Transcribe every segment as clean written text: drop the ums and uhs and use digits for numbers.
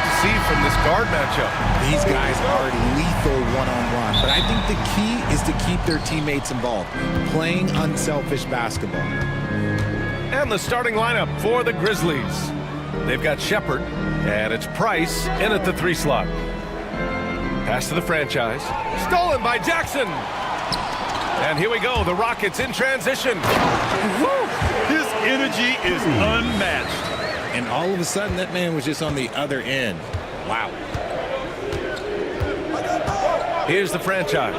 to see from this guard matchup. These guys are lethal one-on-one, but I think the key is to keep their teammates involved, playing unselfish basketball. And the starting lineup for the Grizzlies. They've got Shepard, and it's Price in at the 3 slot. Pass to the franchise. Stolen by Jackson. And here we go, the Rockets in transition. Woo! His energy is unmatched. And all of a sudden, that man was just on the other end. Wow. Here's the franchise.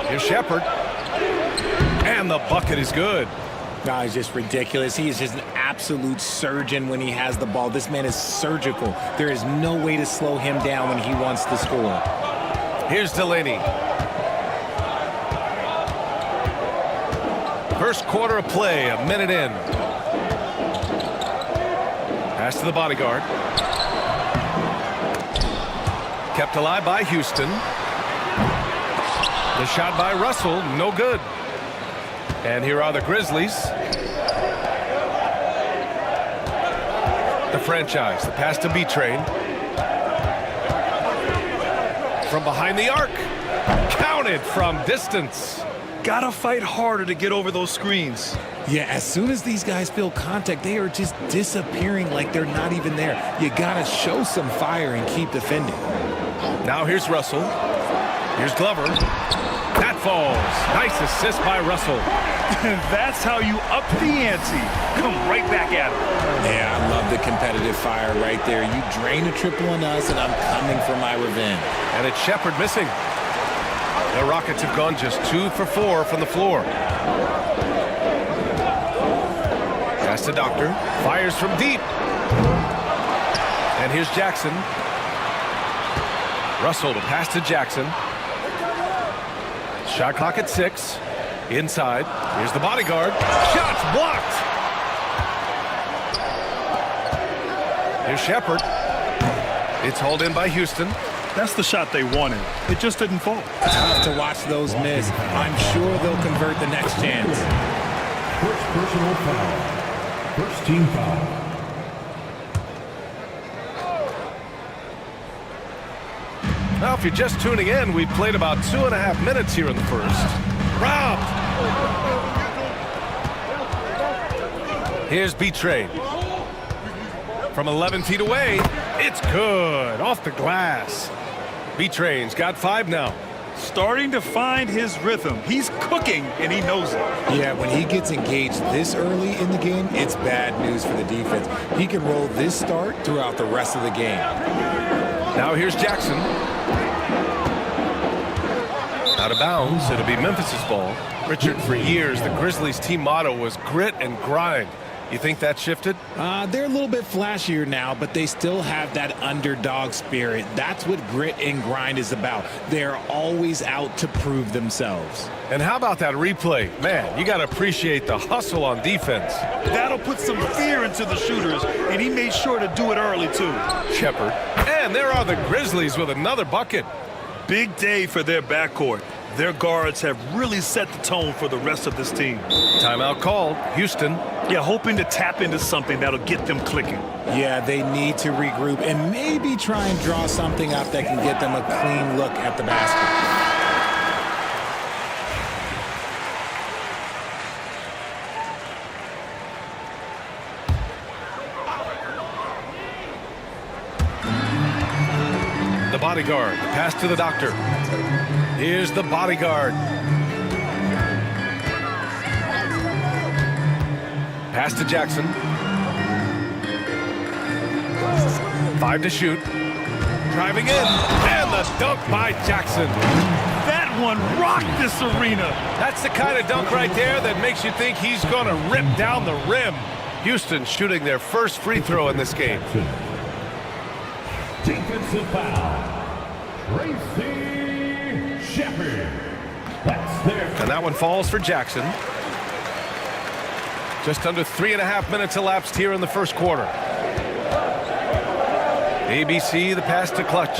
Here's Shepard. And the bucket is good. No, he's just ridiculous. He is just an absolute surgeon when he has the ball. This man is surgical. There is no way to slow him down when he wants to score. Here's Delaney. First quarter of play, a minute in. Pass to the bodyguard. Kept alive by Houston. The shot by Russell, no good. And here are the Grizzlies. The franchise, the pass to B-Train. From behind the arc. Counted from distance. Gotta fight harder to get over those screens. Yeah, as soon as these guys feel contact, they are just disappearing like they're not even there. You gotta show some fire and keep defending. Now here's Russell. Here's Glover. That falls. Nice assist by Russell. That's how you up the ante. Come right back at him. Yeah, I love the competitive fire right there. You drain a triple on us, and I'm coming for my revenge. And it's Shepard missing. The Rockets have gone just 2 for 4 from the floor. Pass to Doctor. Fires from deep. And here's Jackson. Russell to pass to Jackson. Shot clock at 6. Inside. Here's the bodyguard. Shots blocked. Here's Shepard. It's hauled in by Houston. That's the shot they wanted. It just didn't fall. Tough to watch those miss. I'm sure they'll convert the next chance. First personal foul. First team foul. Now, if you're just tuning in, we've played about 2.5 minutes here in the first. Robbed. Here's B-Train. From 11 feet away, it's good. Off the glass. B-Train's got 5 now. Starting to find his rhythm. He's cooking, and he knows it. Yeah, when he gets engaged this early in the game, it's bad news for the defense. He can roll this start throughout the rest of the game. Now here's Jackson. Out of bounds, it'll be Memphis's ball. Richard, for years, the Grizzlies' team motto was grit and grind. You think that shifted? They're a little bit flashier now, but they still have that underdog spirit. That's what grit and grind is about. They're always out to prove themselves. And how about that replay? Man, you got to appreciate the hustle on defense. That'll put some fear into the shooters, and he made sure to do it early, too. Shepard. And there are the Grizzlies with another bucket. Big day for their backcourt. Their guards have really set the tone for the rest of this team. Timeout called. Houston. Yeah, hoping to tap into something that'll get them clicking. Yeah, they need to regroup and maybe try and draw something up that can get them a clean look at the basket. The bodyguard. Pass to the doctor. Here's the bodyguard. Pass to Jackson. 5 to shoot. Driving in. And the dunk by Jackson. That one rocked this arena. That's the kind of dunk right there that makes you think he's going to rip down the rim. Houston shooting their first free throw in this game. Defensive foul. Tracy Shepard. That's their. And that one falls for Jackson. Just under 3.5 minutes elapsed here in the first quarter. ABC, the pass to Clutch.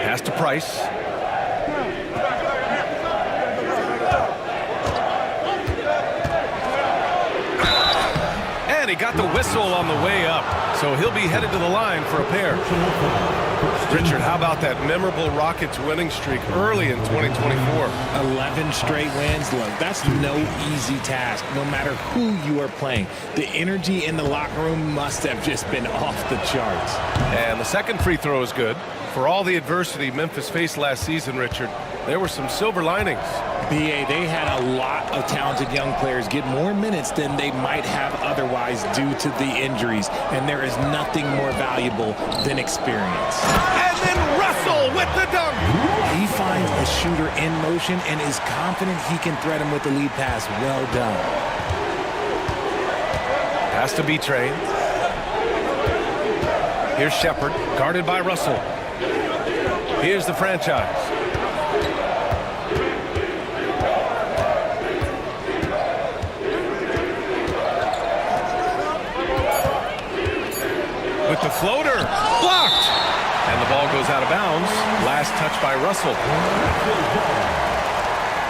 Pass to Price. And he got the whistle on the way up, so he'll be headed to the line for a pair. Richard, how about that memorable Rockets winning streak early in 2024? 11 straight wins. Look, that's no easy task, no matter who you are playing. The energy in the locker room must have just been off the charts. And the second free throw is good. For all the adversity Memphis faced last season, Richard, there were some silver linings. BA, they had a lot of talented young players get more minutes than they might have otherwise due to the injuries, and there is nothing more valuable than experience. And then Russell with the dunk. He finds a shooter in motion and is confident he can thread him with the lead pass. Well done. Pass to B-Train. Here's Shepard, guarded by Russell. Here's the franchise. With the floater, blocked. And the ball goes out of bounds. Last touch by Russell.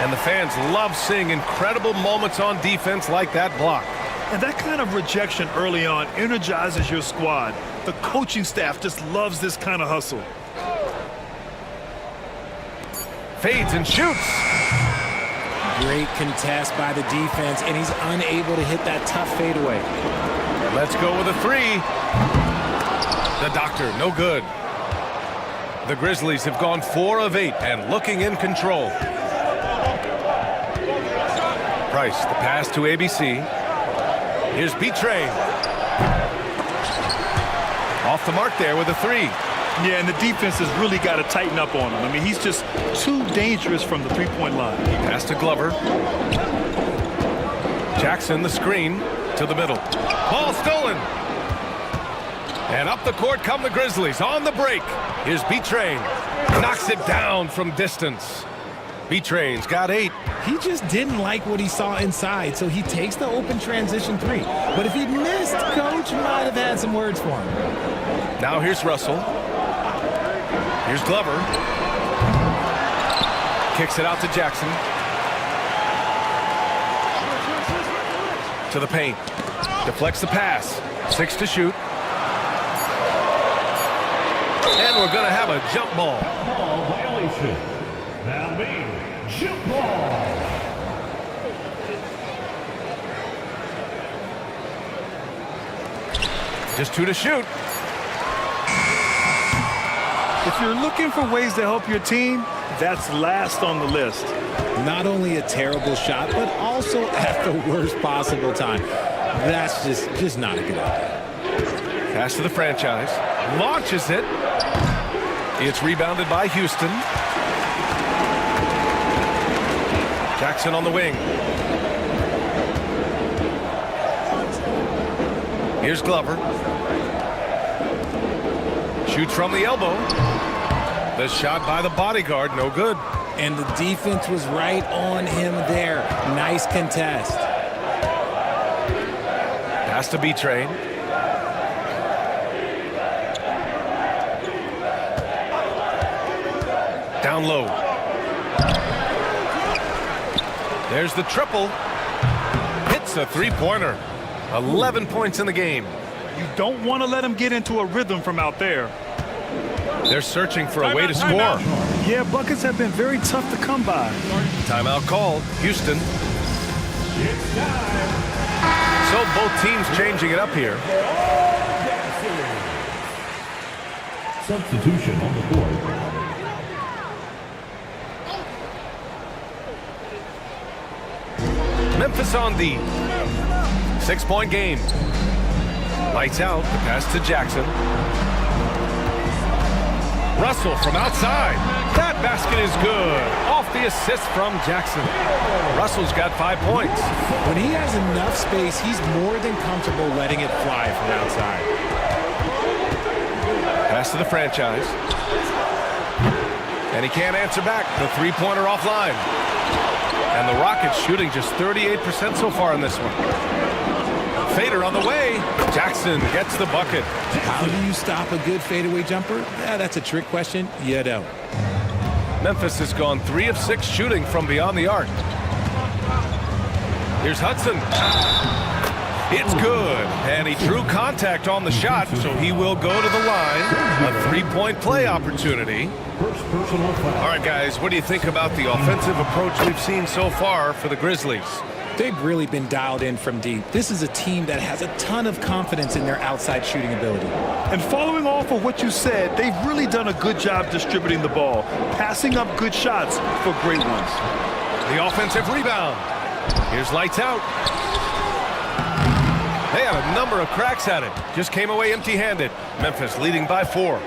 And the fans love seeing incredible moments on defense like that block. And that kind of rejection early on energizes your squad. The coaching staff just loves this kind of hustle. Fades and shoots. Great contest by the defense, and he's unable to hit that tough fadeaway. Let's go with a three. The doctor, no good. The Grizzlies have gone 4 of 8 and looking in control. Price, the pass to ABC. Here's B-Train. Off the mark there with a three. Yeah, and the defense has really got to tighten up on him. I mean, he's just too dangerous from the three-point line. Pass to Glover. Jackson, the screen to the middle. Ball stolen. And up the court come the Grizzlies on the break. Here's B-Train. Knocks it down from distance. B-Train's got 8. He just didn't like what he saw inside, so he takes the open transition three. But if he'd missed, Coach might have had some words for him. Now here's Russell. Here's Glover. Kicks it out to Jackson. To the paint. Deflects the pass. 6 to shoot. And we're going to have a jump ball. Ball violation. Now being jump ball. Just 2 to shoot. If you're looking for ways to help your team, that's last on the list. Not only a terrible shot, but also at the worst possible time. That's just not a good idea. Pass to the franchise. Launches it. It's rebounded by Houston. Jackson on the wing. Here's Glover. Shoots from the elbow. The shot by the bodyguard, no good. And the defense was right on him there. Nice contest. Pass to B-Train. Down low. There's the triple. Hits a three-pointer. 11 points in the game. You don't want to let him get into a rhythm from out there. They're searching for a way to score. Yeah, buckets have been very tough to come by. Timeout called. Houston. So both teams changing it up here. Substitution on the court. Memphis on the 6-point game. Lights out. The pass to Jackson. Russell from outside. That basket is good. Off the assist from Jackson. Russell's got 5 points. When he has enough space, he's more than comfortable letting it fly from outside. Pass to the franchise. And he can't answer back. The three-pointer offline. And the Rockets shooting just 38% so far in this one. Fader on the way. Jackson gets the bucket. How do you stop a good fadeaway jumper? Yeah, that's a trick question. You don't. Memphis has gone 3 of 6 shooting from beyond the arc. Here's Hudson. It's good, and he drew contact on the shot, so he will go to the line. A three-point play opportunity. First personal foul. All right, guys, what do you think about the offensive approach we've seen so far for the Grizzlies? They've really been dialed in from deep. This is a team that has a ton of confidence in their outside shooting ability. And following off of what you said, they've really done a good job distributing the ball, passing up good shots for great ones. The offensive rebound. Here's lights out. They had a number of cracks at it. Just came away empty-handed. Memphis leading by 4.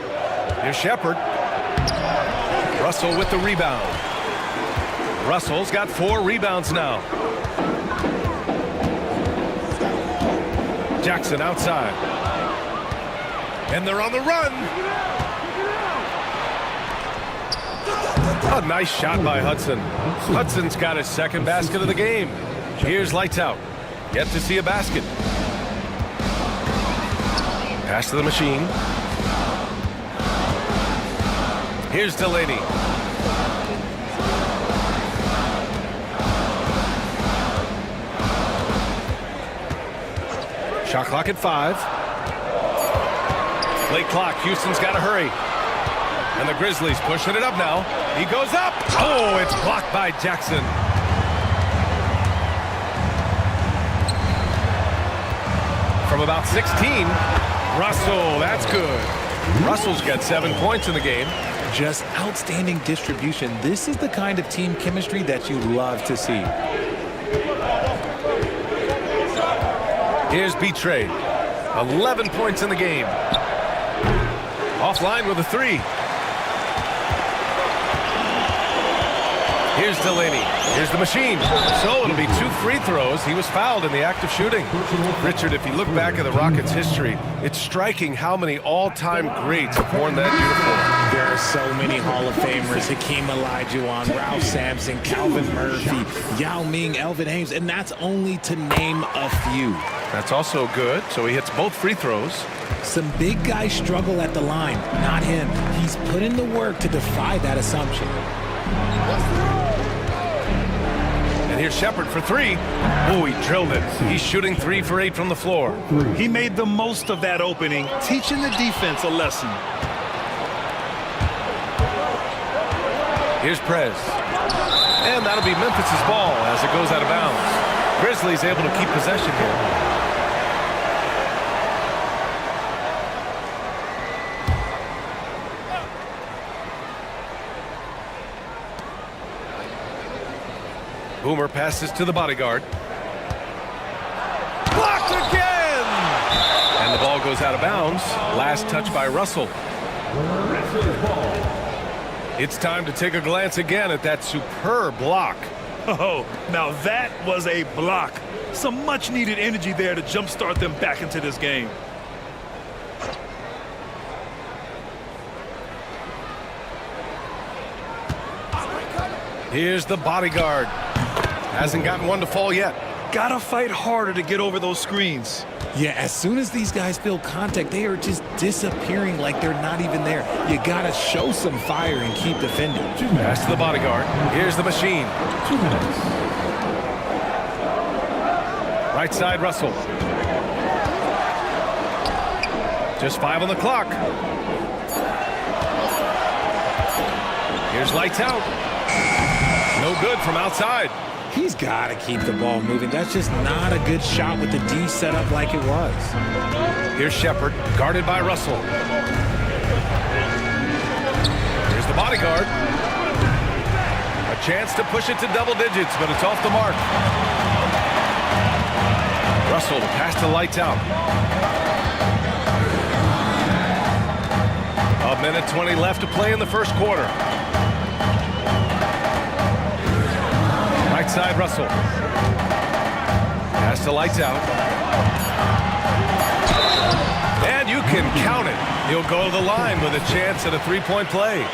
Here's Shepherd. Russell with the rebound. Russell's got 4 rebounds now. Jackson outside. And they're on the run. A nice shot by Hudson. Hudson's got his second basket of the game. Here's lights out. Yet to see a basket. Pass to the machine. Here's Delaney. Shot clock at 5. Late clock. Houston's got to hurry. And the Grizzlies pushing it up now. He goes up. Oh, it's blocked by Jackson. From about 16, Russell, that's good. Russell's got 7 points in the game. Just outstanding distribution. This is the kind of team chemistry that you love to see. Here's B-Trade. 11 points in the game. Offline with a 3. Here's Delaney. Here's the machine. So it'll be 2 free throws. He was fouled in the act of shooting. Richard, if you look back at the Rockets' history, it's striking how many all-time greats have worn that uniform. There are so many Hall of Famers. Hakeem Olajuwon, Ralph Sampson, Calvin Murphy, Yao Ming, Elvin Hayes, and that's only to name a few. That's also good. So he hits both free throws. Some big guys struggle at the line. Not him. He's put in the work to defy that assumption. And here's Shepherd for 3. Oh, he drilled it. He's shooting 3 for 8 from the floor. He made the most of that opening, teaching the defense a lesson. Here's Prez. And that'll be Memphis' ball as it goes out of bounds. Grizzlies able to keep possession here. Boomer passes to the bodyguard. Blocked again! And the ball goes out of bounds. Last touch by Russell. It's time to take a glance again at that superb block. Oh, now that was a block. Some much-needed energy there to jumpstart them back into this game. Here's the bodyguard. Hasn't gotten one to fall yet. Gotta fight harder to get over those screens. Yeah, as soon as these guys feel contact, they are just disappearing like they're not even there. You gotta show some fire and keep defending. Pass to the bodyguard. Here's the machine. 2 minutes. Right side, Russell. Just 5 on the clock. Here's lights out. No good from outside. He's got to keep the ball moving. That's just not a good shot with the D set up like it was. Here's Shepherd, guarded by Russell. Here's the bodyguard. A chance to push it to double digits, but it's off the mark. Russell, pass to lights out. A minute 20 left to play in the first quarter. Right side, Russell. Pass to lights out. And you can count it. He'll go to the line with a chance at a 3-point play.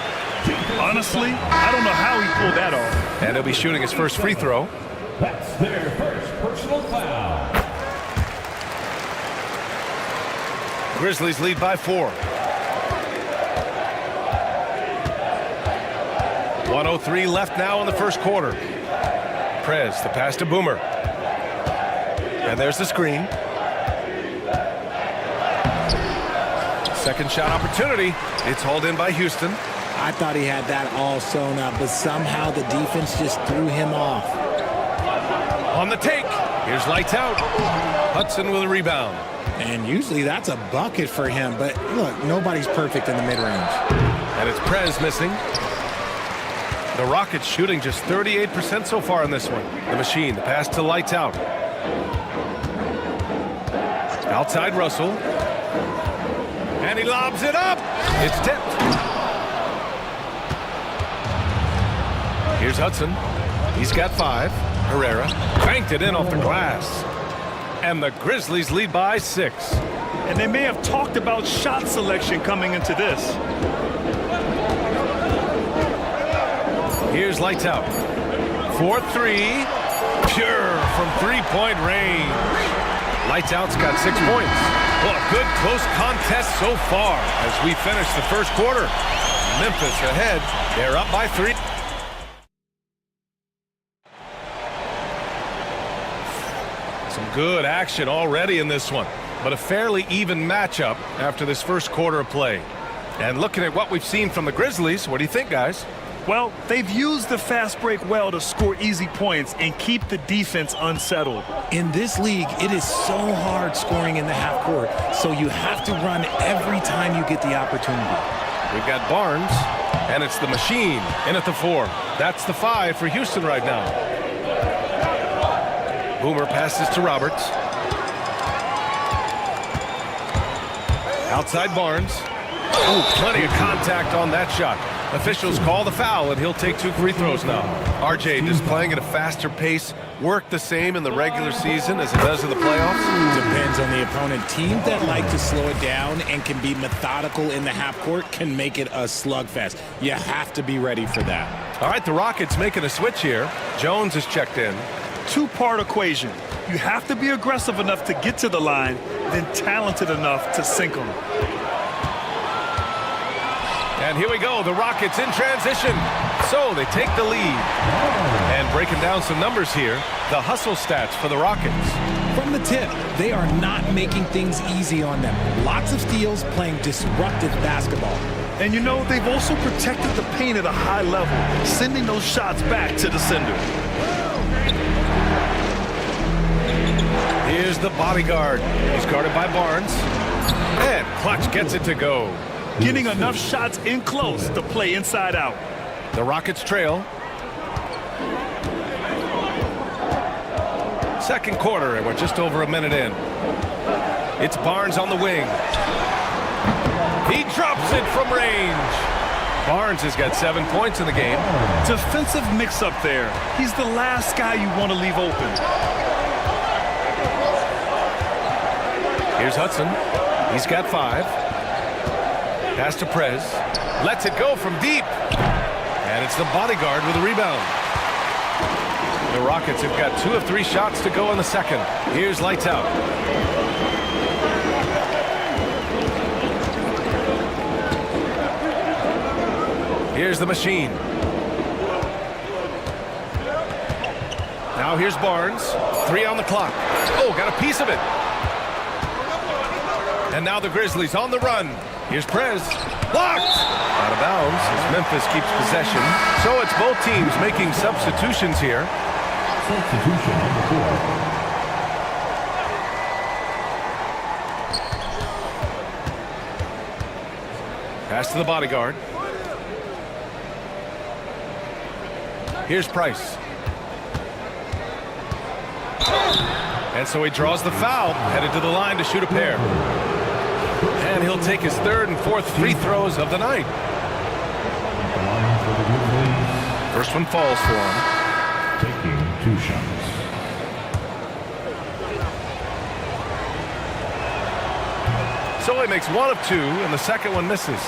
Honestly, I don't know how he pulled that off. And he'll be shooting his first free throw. That's their first personal foul. Grizzlies lead by 4. 1:03 left now in the first quarter. Prez, the pass to Boomer. And there's the screen. Second shot opportunity. It's hauled in by Houston. I thought he had that all sewn up, but somehow the defense just threw him off. On the take. Here's lights out. Hudson with a rebound. And usually that's a bucket for him, but look, nobody's perfect in the mid-range. And it's Prez missing. The Rockets shooting just 38% so far in this one. The machine, the pass to lights out. Outside Russell. And he lobs it up. It's tipped. Here's Hudson. He's got 5. Herrera banked it in off the glass. And the Grizzlies lead by 6. And they may have talked about shot selection coming into this. Here's lights out. 4-3. Pure from three-point range. Lights out's got 6 points. Well, a good close contest so far as we finish the first quarter. Memphis ahead. They're up by 3. Some good action already in this one, but a fairly even matchup after this first quarter of play. And looking at what we've seen from the Grizzlies, what do you think, guys? Well, they've used the fast break well to score easy points and keep the defense unsettled. In this league, it is so hard scoring in the half court, so you have to run every time you get the opportunity. We've got Barnes, and it's the machine in at the 4. That's the 5 for Houston right now. Boomer passes to Roberts. Outside Barnes. Oh, plenty of contact on that shot. Officials call the foul, and he'll take 2 free throws now. RJ just playing at a faster pace. Work the same in the regular season as it does in the playoffs? Depends on the opponent. Teams that like to slow it down and can be methodical in the half court can make it a slugfest. You have to be ready for that. All right, the Rockets making a switch here. Jones is checked in. Two-part equation. You have to be aggressive enough to get to the line, then talented enough to sink them. And here we go, the Rockets in transition. So they take the lead. And breaking down some numbers here, the hustle stats for the Rockets. From the tip, they are not making things easy on them. Lots of steals, playing disruptive basketball. And you know, they've also protected the paint at a high level, sending those shots back to the sender. Here's the bodyguard. He's guarded by Barnes. And Clutch gets it to go. Getting enough shots in close to play inside out. The Rockets trail. Second quarter, and we're just over a minute in. It's Barnes on the wing. He drops it from range. Barnes has got 7 points in the game. Defensive mix-up there. He's the last guy you want to leave open. Here's Hudson. He's got 5. Pass to Prez. Lets it go from deep. And it's the bodyguard with a rebound. The Rockets have got 2 of 3 shots to go in the second. Here's lights out. Here's the machine. Now here's Barnes. 3 on the clock. Oh, got a piece of it. And now the Grizzlies on the run. Here's Prez. Blocked! Out of bounds as Memphis keeps possession. So it's both teams making substitutions here. Substitution on the court. Pass to the bodyguard. Here's Price. And so he draws the foul, headed to the line to shoot a pair. And he'll take his 3rd and 4th free throws of the night. First one falls for him. Taking 2 shots. So he makes 1 of 2, and the second one misses.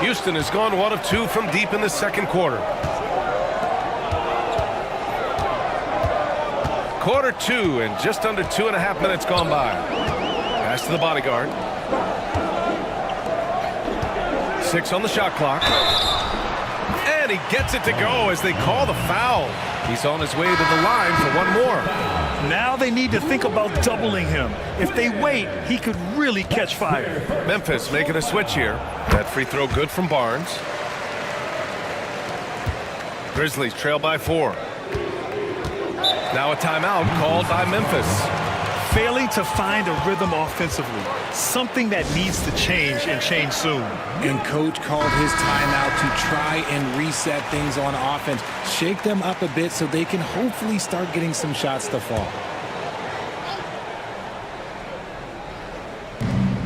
Houston has gone 1 of 2 from deep in the second quarter. Quarter 2, and just under 2.5 minutes gone by. Pass to the bodyguard. 6 on the shot clock. And he gets it to go as they call the foul. He's on his way to the line for 1 more. Now they need to think about doubling him. If they wait, he could really catch fire. Memphis making a switch here. That free throw good from Barnes. Grizzlies trail by 4. Now a timeout called by Memphis. Failing to find a rhythm offensively. Something that needs to change and change soon. And coach called his timeout to try and reset things on offense. Shake them up a bit so they can hopefully start getting some shots to fall.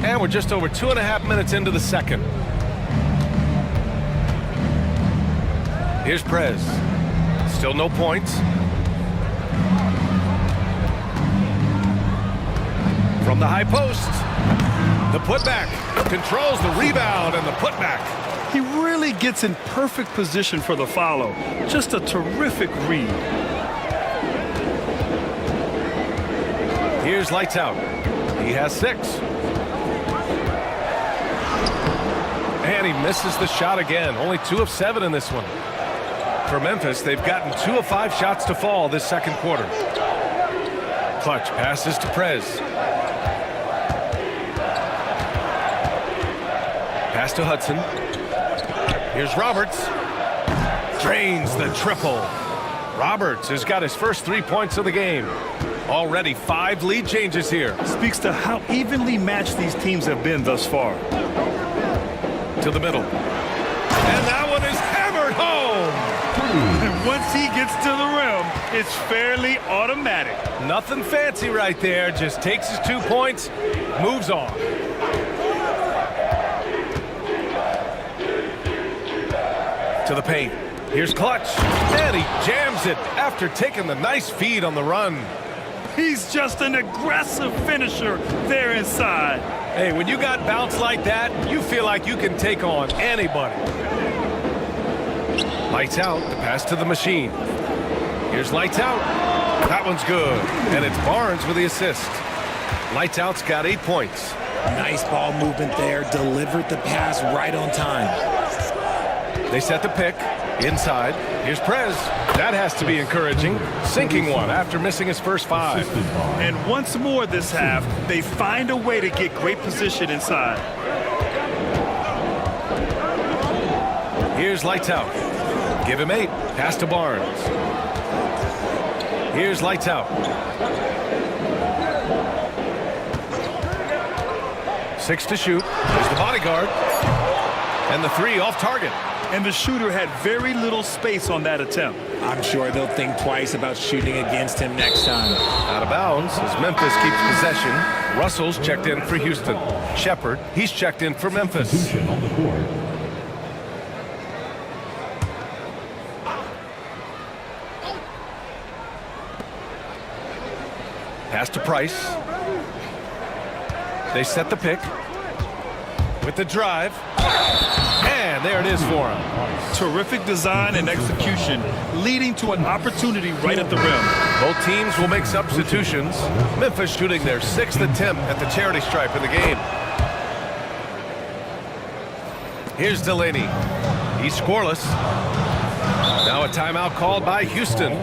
And we're just over 2.5 minutes into the second. Here's Prez. Still no points. From the high post. The putback. Controls the rebound and the putback. He really gets in perfect position for the follow. Just a terrific read. Here's lights out. He has 6. And he misses the shot again. Only 2 of 7 in this one. For Memphis, they've gotten 2 of 5 shots to fall this second quarter. Clutch passes to Prez. Pass to Hudson. Here's Roberts. Drains the triple. Roberts has got his first 3 points of the game. Already 5 lead changes here. Speaks to how evenly matched these teams have been thus far. To the middle. And that one is hammered home. And once he gets to the rim, it's fairly automatic. Nothing fancy right there. Just takes his 2 points, moves on. To the paint. Here's Clutch. And he jams it after taking the nice feed on the run. He's just an aggressive finisher there inside. Hey, when you got bounce like that, you feel like you can take on anybody. Lights out. The pass to the machine. Here's lights out. That one's good. And it's Barnes with the assist. Lights out's got 8 points. Nice ball movement there. Delivered the pass right on time. They set the pick. Inside. Here's Prez. That has to be encouraging. Sinking one after missing his first 5. And once more this half, they find a way to get great position inside. Here's lights out. Give him 8. Pass to Barnes. Here's lights out. 6 to shoot. There's the bodyguard. And the 3 off target. And the shooter had very little space on that attempt. I'm sure they'll think twice about shooting against him next time. Out of bounds as Memphis keeps possession. Russell's checked in for Houston. Shepard, he's checked in for Memphis. On the court. Pass to Price. They set the pick. With the drive. And there it is for him. Terrific design and execution, leading to an opportunity right at the rim. Both teams will make substitutions. Memphis shooting their 6th attempt at the charity stripe in the game. Here's Delaney. He's scoreless. Now a timeout called by Houston.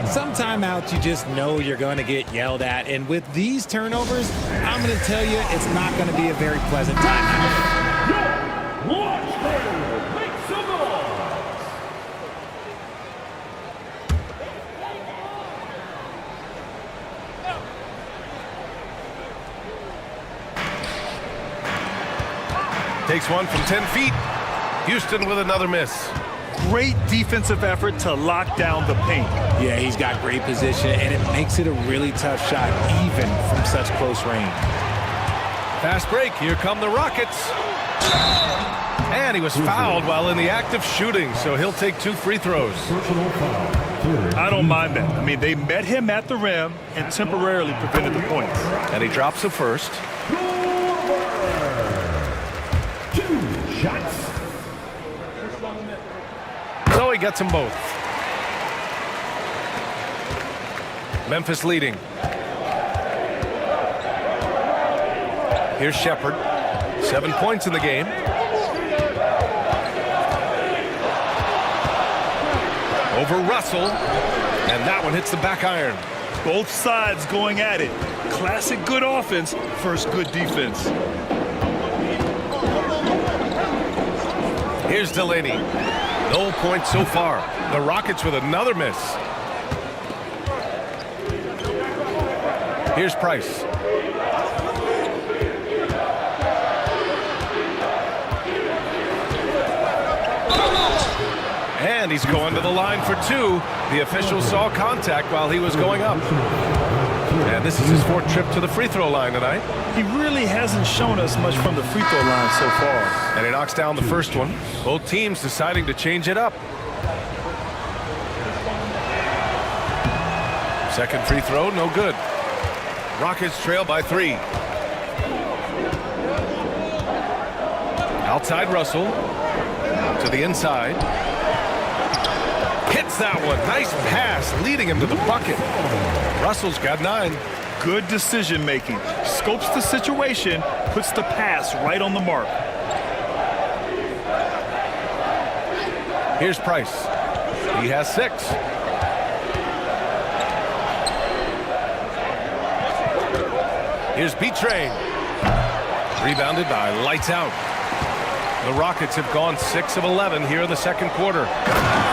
Some timeouts you just know you're going to get yelled at. And with these turnovers, I'm going to tell you it's not going to be a very pleasant timeout. Takes one from 10 feet. Houston with another miss. Great defensive effort to lock down the paint. Yeah, he's got great position, and it makes it a really tough shot, even from such close range. Fast break. Here come the Rockets. And he was fouled while in the act of shooting, so he'll take 2 free throws. I don't mind that. I mean, they met him at the rim and temporarily prevented the points. And he drops the first. 2 shots. So he gets them both. Memphis leading. Here's Shepard. 7 points in the game. Over Russell. And that one hits the back iron. Both sides going at it. Classic good offense versus good defense. Here's Delaney. No points so far. The Rockets with another miss. Here's Price. And he's going to the line for two. The official saw contact while he was going up. And this is his fourth trip to the free throw line tonight. He really hasn't shown us much from the free throw line so far. And he knocks down the first one. Both teams deciding to change it up. Second free throw, no good. Rockets trail by 3. Outside Russell. To the inside. Hits that one. Nice pass, leading him to the bucket. Russell's got 9. Good decision making. Scopes the situation, puts the pass right on the mark. Here's Price. He has 6. Here's B-Train. Rebounded by Lights Out. The Rockets have gone 6 of 11 here in the second quarter.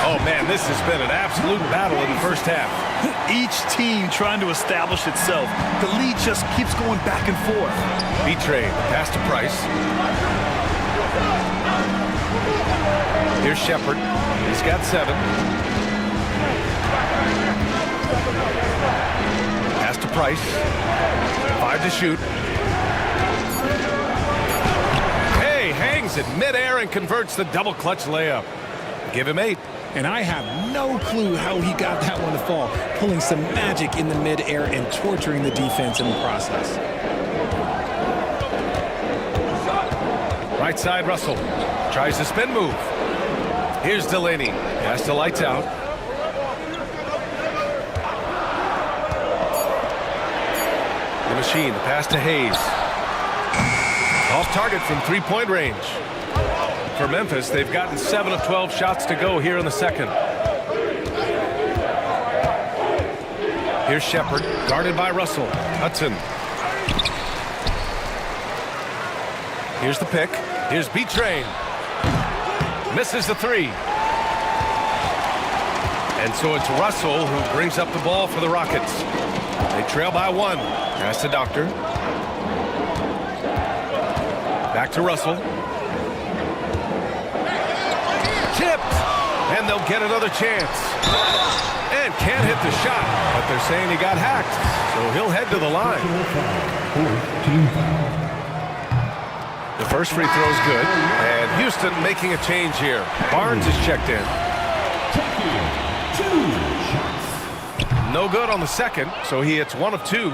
Oh, man, this has been an absolute battle in the first half. Each team trying to establish itself. The lead just keeps going back and forth. B-Train, pass to Price. Here's Shepard. He's got 7. Pass to Price. 5 to shoot. Hey, hangs it midair and converts the double clutch layup. Give him 8. And I have no clue how he got that one to fall, pulling some magic in the midair and torturing the defense in the process. Right side, Russell. Tries the spin move. Here's Delaney. Pass to Lights Out. The machine, the pass to Hayes. Off target from three-point range. For Memphis, they've gotten 7 of 12 shots to go here in the second. Here's Shepard, guarded by Russell. Hudson. Here's the pick. Here's B-Train. Misses the 3. And so it's Russell who brings up the ball for the Rockets. They trail by 1. Pass to Doctor. Back to Russell. Tipped. And they'll get another chance. And can't hit the shot. But they're saying he got hacked. So he'll head to the line. The first free throw is good. And Houston making a change here. Barnes is checked in. No good on the second, so he hits 1 of 2.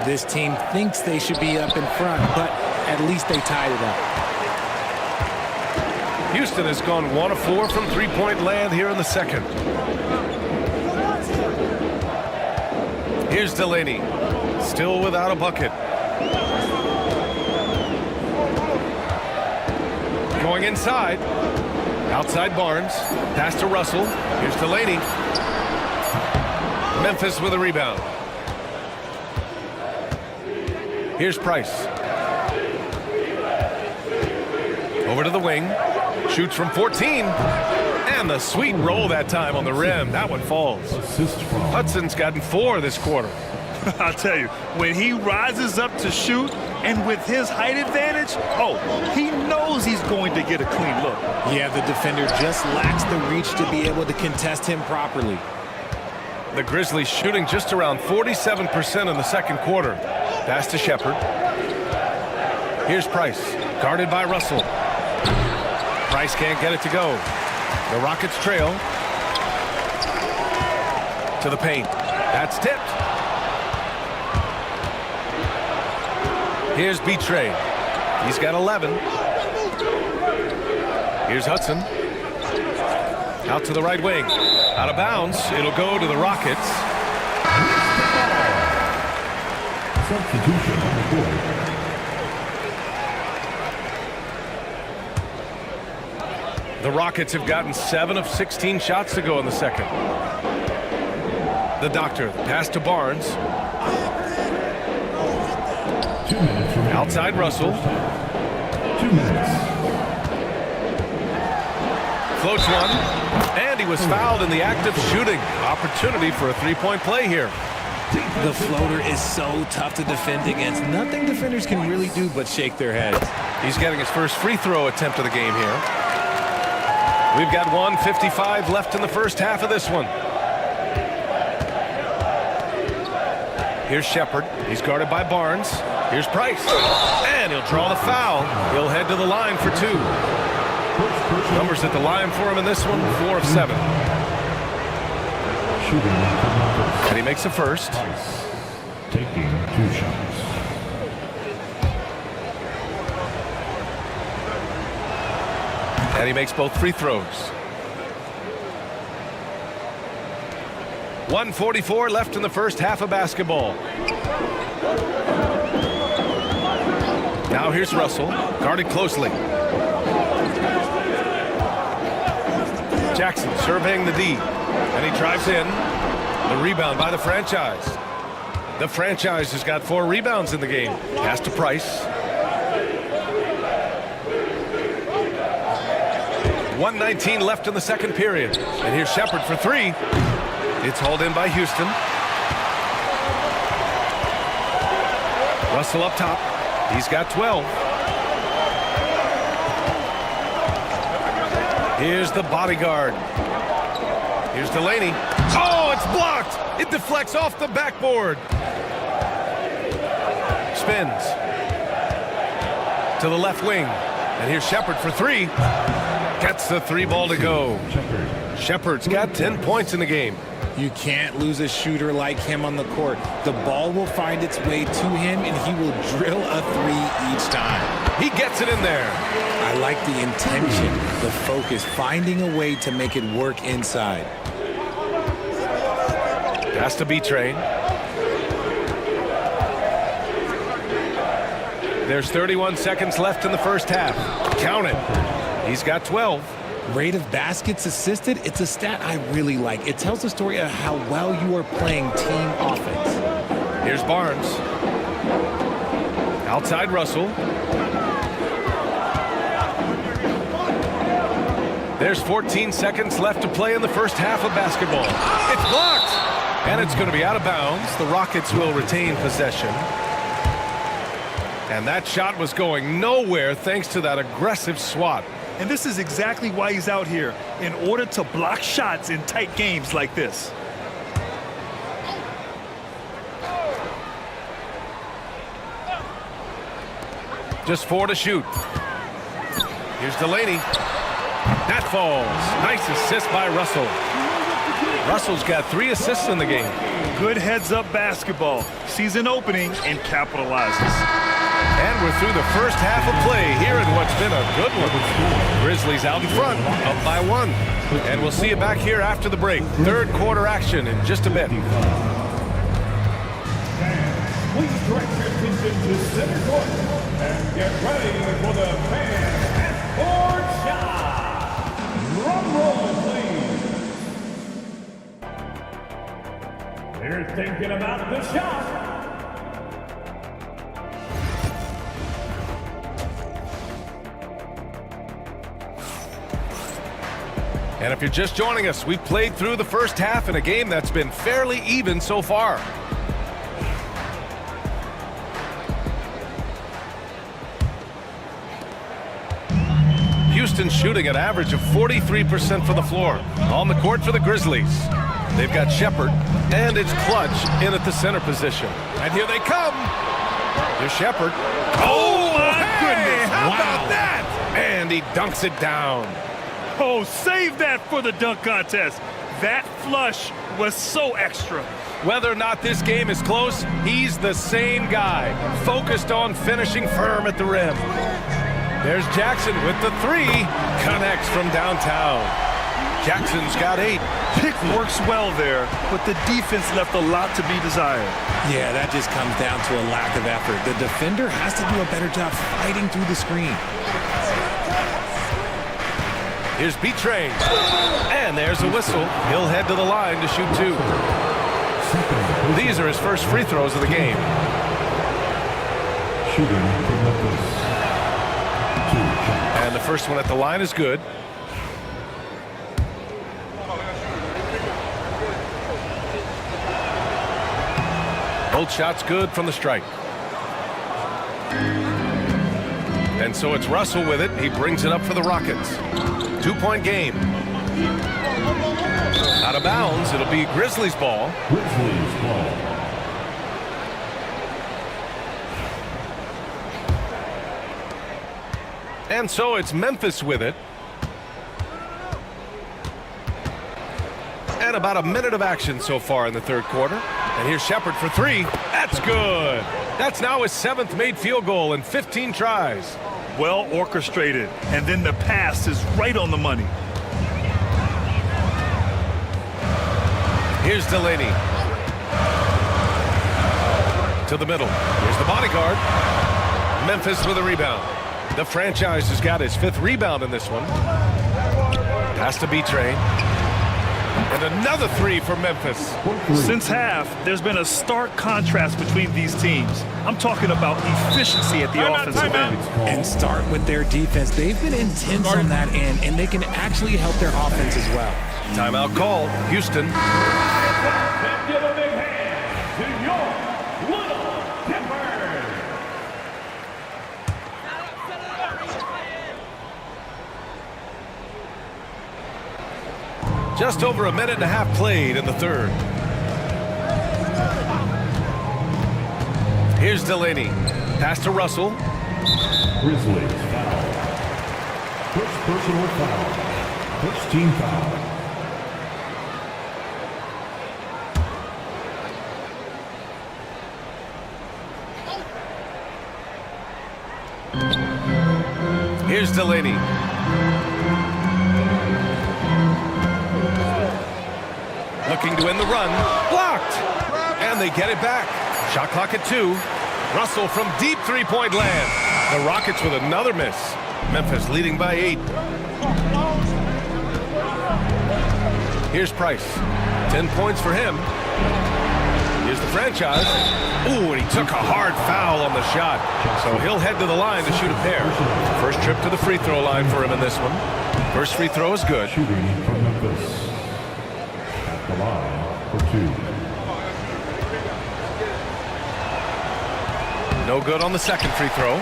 This team thinks they should be up in front, but at least they tied it up. Houston has gone 1 of 4 from three-point land here in the second. Here's Delaney, still without a bucket. Going inside. Outside Barnes. Pass to Russell. Here's Delaney. Memphis with a rebound. Here's Price. Over to the wing. Shoots from 14. And the sweet roll that time on the rim. That one falls. Hudson's gotten 4 this quarter. I'll tell you, when he rises up to shoot, and with his height advantage, he knows he's going to get a clean look. Yeah, the defender just lacks the reach to be able to contest him properly. The Grizzlies shooting just around 47% in the second quarter. Pass to Shepard. Here's Price, guarded by Russell. Price can't get it to go. The Rockets trail. To the paint. That's tipped. Here's B-Train. He's got 11. Here's Hudson. Out to the right wing. Out of bounds. It'll go to the Rockets. Substitution on the court. The Rockets have gotten 7 of 16 shots to go in the second. The doctor, pass to Barnes. 2 minutes remaining. Outside Russell. 2 minutes. Floats one. And he was fouled in the act of shooting. Opportunity for a three-point play here. The floater is so tough to defend against. Nothing defenders can really do but shake their heads. He's getting his first free throw attempt of the game here. We've got 1:55 left in the first half of this one. Here's Shepard. He's guarded by Barnes. Here's Price. And he'll draw the foul. He'll head to the line for two. Numbers at the line for him in this one, 4 of 7. And he makes the first. Taking 2 shots. And he makes both free throws. 1:44 left in the first half of basketball. Now here's Russell, guarded closely. Jackson surveying the D, and he drives in. The rebound by the franchise. The franchise has got 4 rebounds in the game. Pass to Price. 1:19 left in the second period. And here's Shepard for 3. It's hauled in by Houston. Russell up top. He's got 12. Here's the bodyguard. Here's Delaney. Oh, it's blocked. It deflects off the backboard. Spins to the left wing. And here's Shepard for 3. Gets the 3 ball to go. Shepard's got 10 points in the game. You can't lose a shooter like him on the court. The ball will find its way to him, and he will drill a 3 each time. He gets it in there. I like the intention, the focus, finding a way to make it work inside. Pass to B-Train. There's 31 seconds left in the first half. Count it. He's got 12. Rate of baskets assisted, it's a stat I really like. It tells the story of how well you are playing team offense. Here's Barnes. Outside Russell. There's 14 seconds left to play in the first half of basketball. It's blocked! And it's going to be out of bounds. The Rockets will retain possession. And that shot was going nowhere thanks to that aggressive swat. And this is exactly why he's out here, in order to block shots in tight games like this. Just 4 to shoot. Here's Delaney. That falls. Nice assist by Russell. Russell's got 3 assists in the game. Good heads-up basketball. Sees an opening and capitalizes. And we're through the first half of play here in what's been a good one. Grizzlies out in front, up by 1. And we'll see you back here after the break. Third quarter action in just a bit. Please direct your attention to center court and get ready for the fan and board shot. Drum roll, please. They're thinking about the shot. And if you're just joining us, we've played through the first half in a game that's been fairly even so far. Houston's shooting an average of 43% for the floor. On the court for the Grizzlies. They've got Shepard, and it's Clutch in at the center position. And here they come. Here's Shepard. Oh, my goodness. How about that? And he dunks it down. Oh, save that for the dunk contest. That flush was so extra. Whether or not this game is close, he's the same guy, focused on finishing firm at the rim. There's Jackson with the 3, connects from downtown. Jackson's got 8. Pick works well there, but the defense left a lot to be desired. Yeah, that just comes down to a lack of effort. The defender has to do a better job fighting through the screen. Here's B-Train. And there's a whistle. He'll head to the line to shoot 2. These are his first free throws of the game. Shooting from Memphis. 2 shots. And the first one at the line is good. Both shots good from the strike. And so it's Russell with it. He brings it up for the Rockets. 2-point game. Out of bounds. It'll be Grizzlies ball. Grizzlies ball. And so it's Memphis with it. And about a minute of action so far in the third quarter. And here's Shepherd for 3. That's good. That's now his 7th made field goal in 15 tries. Well orchestrated. And then the pass is right on the money. Here's Delaney. To the middle. Here's the bodyguard. Memphis with a rebound. The franchise has got his 5th rebound in this one. Pass to B-Train. And another 3 for Memphis. Since half, there's been a stark contrast between these teams. I'm talking about efficiency at the offensive end. And start with their defense. They've been intense on that end, and they can actually help their offense as well. Timeout called. Houston. Give a big hand to your Little Timbers. Just over a minute and a half played in the third. Here's Delaney. Pass to Russell. Grizzlies foul. First personal foul. First team foul. Here's Delaney. Looking to win the run. Blocked. And they get it back. Shot clock at 2. Russell from deep three-point land. The Rockets with another miss. Memphis leading by 8. Here's Price. 10 points for him. Here's the franchise. Ooh, and he took a hard foul on the shot. So he'll head to the line to shoot a pair. First trip to the free throw line for him in this one. First free throw is good. Shooting from Memphis. At the line for 2. No good on the second free throw.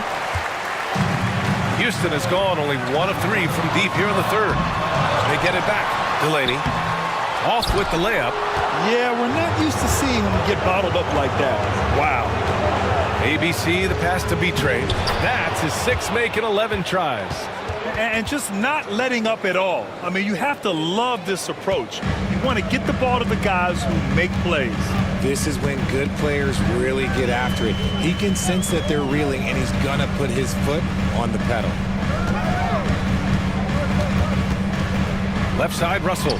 Houston has gone only 1 of 3 from deep here in the third. They get it back. Delaney off with the layup. Yeah, we're not used to seeing him get bottled up like that. Wow. ABC, the pass to B-Train. That's his 6th make in 11 tries. And just not letting up at all. I mean, you have to love this approach. You want to get the ball to the guys who make plays. This is when good players really get after it. He can sense that they're reeling, and he's going to put his foot on the pedal. Left side, Russell.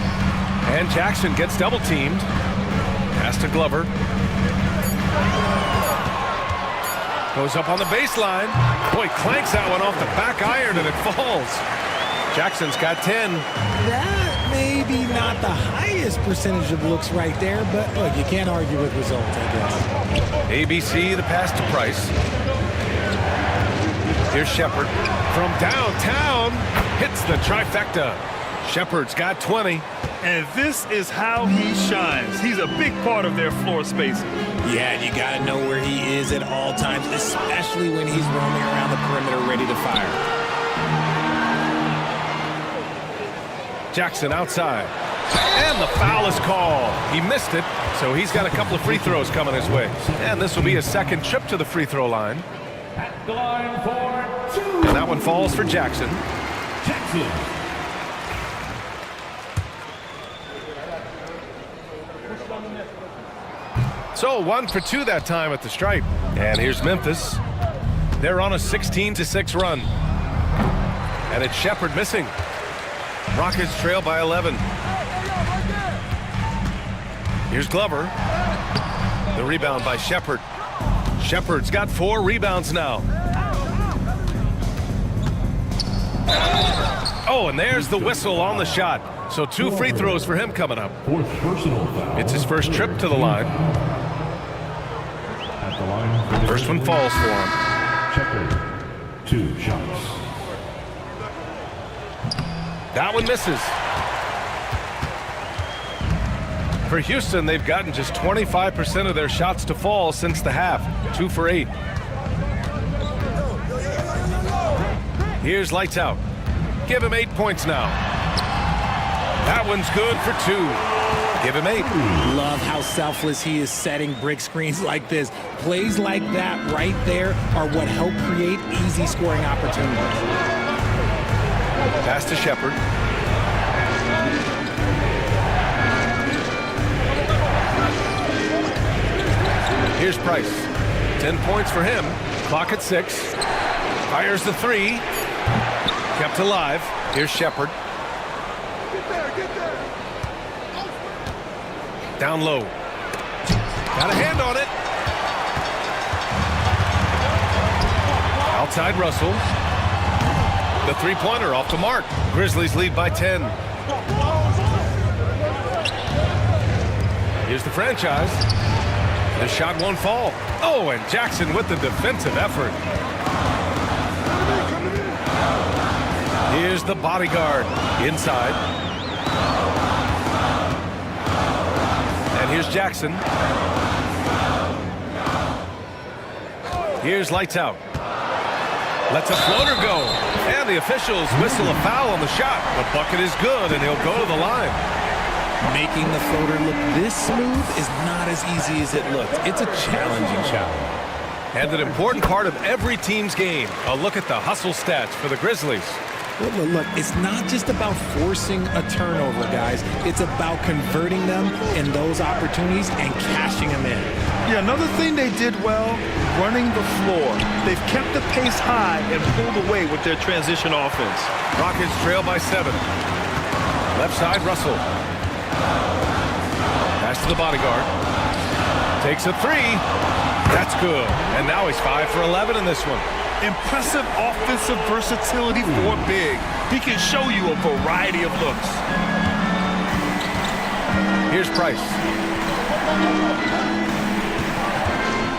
And Jackson gets double-teamed. Pass to Glover. Goes up on the baseline. Boy, clanks that one off the back iron, and it falls. Jackson's got 10. That may be not the highest percentage of looks right there, but look, you can't argue with results, I guess. ABC, the pass to Price. Here's Shepherd. From downtown, hits the trifecta. Shepherd's got 20. And this is how he shines. He's a big part of their floor spacing. Yeah, and you got to know where he is at all times, especially when he's roaming around the perimeter ready to fire. Jackson outside. And the foul is called. He missed it, so he's got a couple of free throws coming his way. And this will be his 2nd trip to the free throw line. At the line for 2. And that one falls for Jackson. Jackson. So 1 for 2 that time at the stripe. And here's Memphis. They're on a 16-6 run. And it's Shepherd missing. Rockets trail by 11. Here's Glover. The rebound by Shepherd. Shepherd's got 4 rebounds now. Oh, and there's the whistle on the shot. So 2 free throws for him coming up. 4th personal foul. It's his first trip to the line. First one falls for him. Checker, 2 shots. That one misses. For Houston, they've gotten just 25% of their shots to fall since the half. 2 for 8. Here's lights out. Give him 8 points now. That one's good for 2. Give him 8. Love how selfless he is setting brick screens like this. Plays like that right there are what help create easy scoring opportunities. Pass to Shepard. Here's Price. 10 points for him. Clock at 6. Fires the 3. Kept alive. Here's Shepard. Down low. Got a hand on it. Outside Russell. The three-pointer off the mark. Grizzlies lead by 10. Here's the franchise. The shot won't fall. Oh, and Jackson with the defensive effort. Here's the bodyguard inside. And here's Jackson. Here's lights out. Lets a floater go. And the officials whistle a foul on the shot. The bucket is good, and he'll go to the line. Making the floater look this smooth is not as easy as it looked. It's a challenging shot. And an important part of every team's game. A look at the hustle stats for the Grizzlies. Look, it's not just about forcing a turnover, guys. It's about converting them in those opportunities and cashing them in. Yeah, another thing they did well, running the floor. They've kept the pace high and pulled away with their transition offense. Rockets trail by 7. Left side, Russell. Pass to the bodyguard. Takes a 3. That's good. And now he's 5 for 11 in this one. Impressive offensive versatility for big. He can show you a variety of looks. Here's Price.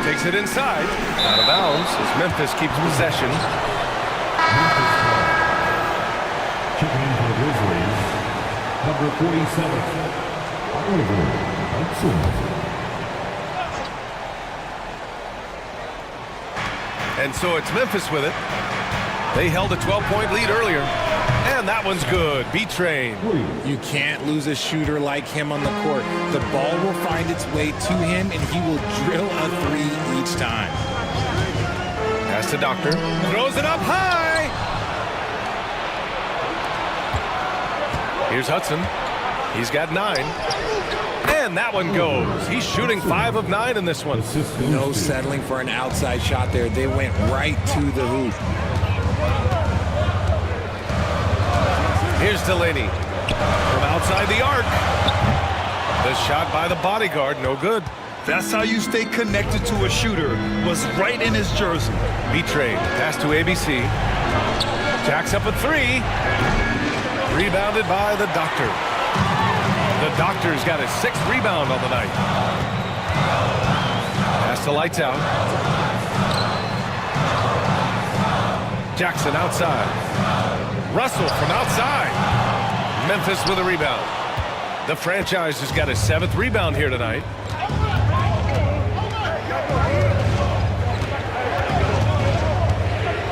Takes it inside. Out of bounds as Memphis keeps possession. Checking in for the Grizzlies, number 47, Oliver Hudson. And so it's Memphis with it. They held a 12-point lead earlier. And that one's good. B-Train. You can't lose a shooter like him on the court. The ball will find its way to him, and he will drill a 3 each time. Pass to Doctor. Throws it up high. Here's Hudson. He's got 9. And that one goes. He's shooting 5 of 9 in this one. No settling for an outside shot there. They went right to the hoop. Here's Delaney from outside the arc. The shot by the bodyguard, no good. That's how you stay connected to a shooter. Was right in his jersey. B-Train, pass to ABC. Jacks up a 3. Rebounded by the Doctor. The Doctor's got his 6th rebound on the night. Pass to lights out. Jackson outside. Russell from outside. Memphis with a rebound. The franchise has got his 7th rebound here tonight.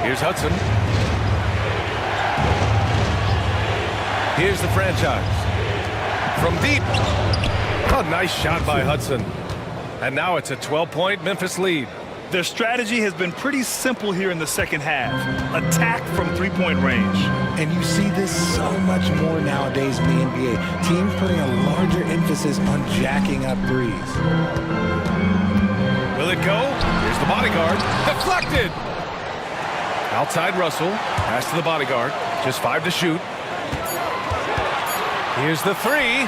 Here's Hudson. Here's the franchise. From deep. A nice shot by Hudson. And now it's a 12-point Memphis lead. Their strategy has been pretty simple here in the second half. Attack from three-point range. And you see this so much more nowadays in the NBA. Teams putting a larger emphasis on jacking up threes. Will it go? Here's the bodyguard. Deflected. Outside Russell. Pass to the bodyguard. Just 5 to shoot. Here's the 3.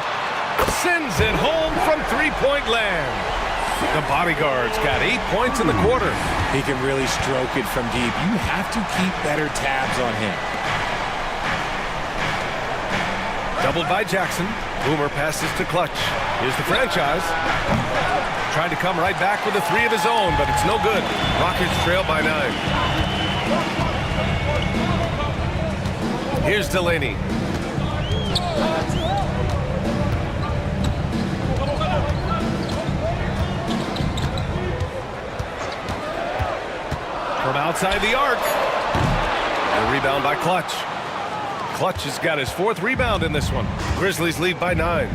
Sends it home from three-point land. The bodyguard's got 8 points in the quarter. He can really stroke it from deep. You have to keep better tabs on him. Doubled by Jackson. Boomer passes to Clutch. Here's the franchise. Tried to come right back with a three of his own, but it's no good. Rockets trail by 9. Here's Delaney. From outside the arc. A rebound by Clutch. Clutch has got his 4th rebound in this one. Grizzlies lead by 9.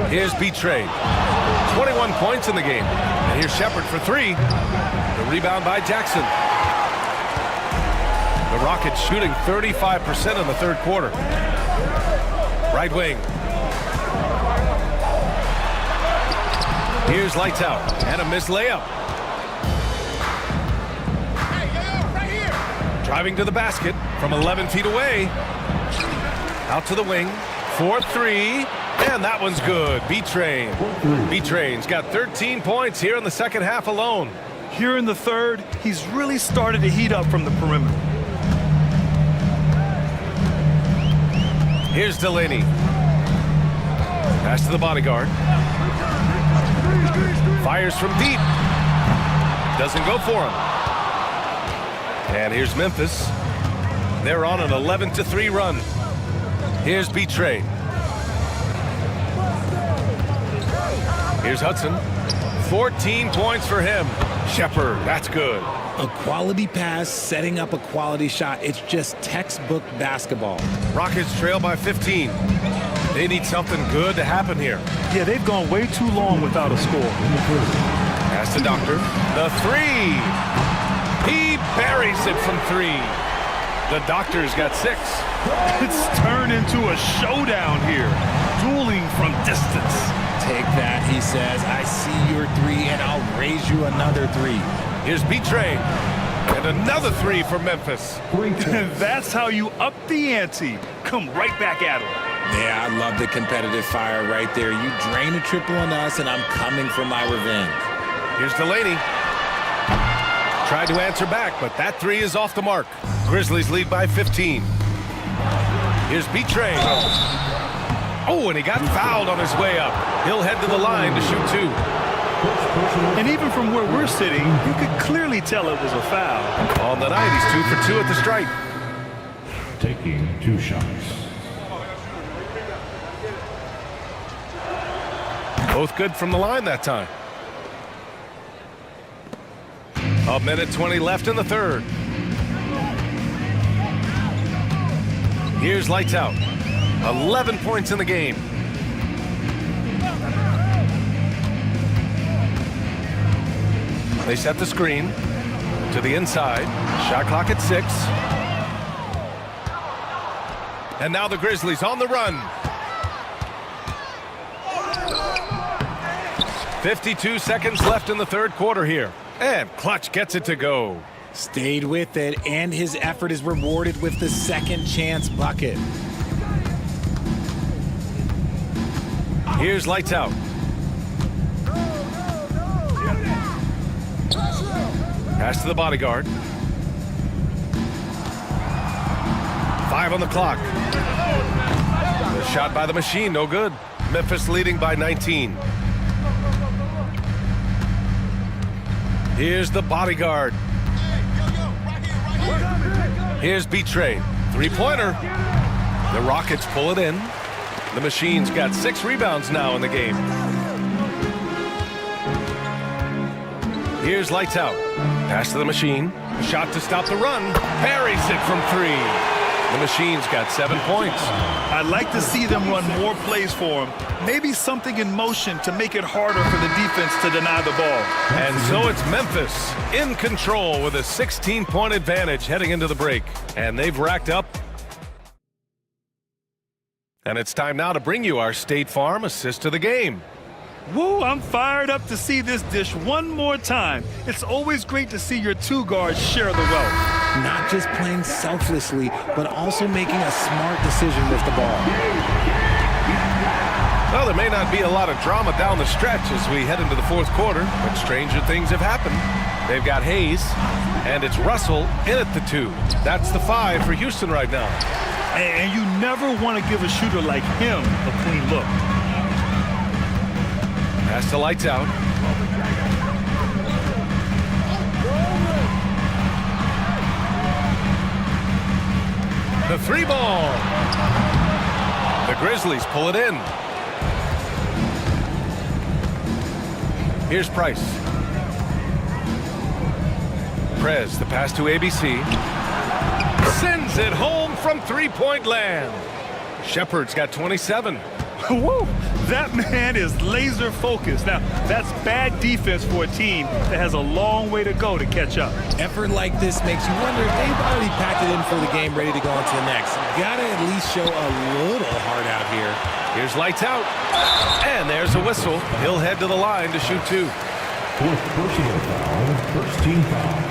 Here's B-Trade. 21 points in the game. And here's Shepard for 3. The rebound by Jackson. The Rockets shooting 35% in the 3rd quarter. Right wing. Here's lights out and a missed layup. Driving to the basket from 11 feet away. Out to the wing. 4-3. And that one's good. B-Train. B-Train's got 13 points here in the second half alone. Here in the 3rd, he's really started to heat up from the perimeter. Here's Delaney. Pass to the bodyguard. Fires from deep. Doesn't go for him. And here's Memphis. They're on an 11-3 run. Here's B-Train. Here's Hudson. 14 points for him. Shepard, that's good. A quality pass, setting up a quality shot. It's just textbook basketball. Rockets trail by 15. They need something good to happen here. Yeah, they've gone way too long without a score. Pass to Doctor. The 3. He buries it from 3. The Doctor's got 6. It's turned into a showdown here. Dueling from distance. Take that, he says. I see your 3, and I'll raise you another 3. Here's B-Train. And another 3 for Memphis. That's how you up the ante. Come right back at him. Yeah, I love the competitive fire right there. You drain a triple on us, and I'm coming for my revenge. Here's Delaney. Tried to answer back, but that 3 is off the mark. Grizzlies lead by 15. Here's B-Train. Oh, and he got fouled on his way up. He'll head to the line to shoot 2. And even from where we're sitting, you could clearly tell it was a foul. On the night, he's 2 for 2 at the stripe. Taking 2 shots. Both good from the line that time. A minute 20 left in the 3rd. Here's lights out. 11 points in the game. They set the screen to the inside. Shot clock at 6. And now the Grizzlies on the run. 52 seconds left in the 3rd quarter here. And Clutch gets it to go. Stayed with it, and his effort is rewarded with the second chance bucket. Here's lights out. Pass to the bodyguard. 5 on the clock. The shot by the machine, no good. Memphis leading by 19. Here's the bodyguard. Here's B-Train. 3-pointer. The Rockets pull it in. The Machine's got 6 rebounds now in the game. Here's lights out. Pass to the Machine. Shot to stop the run. Buries it from 3. The Machine's got 7 points. I'd like to see them run more plays for him. Maybe something in motion to make it harder for the defense to deny the ball. And so it's Memphis in control with a 16-point advantage heading into the break. And they've racked up. And it's time now to bring you our State Farm assist of the game. Woo, I'm fired up to see this dish one more time. It's always great to see your 2 guards share the wealth. Not just playing selflessly, but also making a smart decision with the ball. Well, there may not be a lot of drama down the stretch as we head into the 4th quarter, but stranger things have happened. They've got Hayes, and it's Russell in at the 2. That's the 5 for Houston right now. And you never want to give a shooter like him a clean look. Pass to lights out. The 3 ball. The Grizzlies pull it in. Here's Price. Prez, the pass to ABC. Sends it home from three-point land. Shepard's got 27. Woo! That man is laser focused. Now, that's bad defense for a team that has a long way to go to catch up. Effort like this makes you wonder if they've already packed it in for the game, ready to go on to the next. Gotta at least show a little heart out here. Here's lights out. And there's a whistle. He'll head to the line to shoot 2. 4th personal foul, first team foul.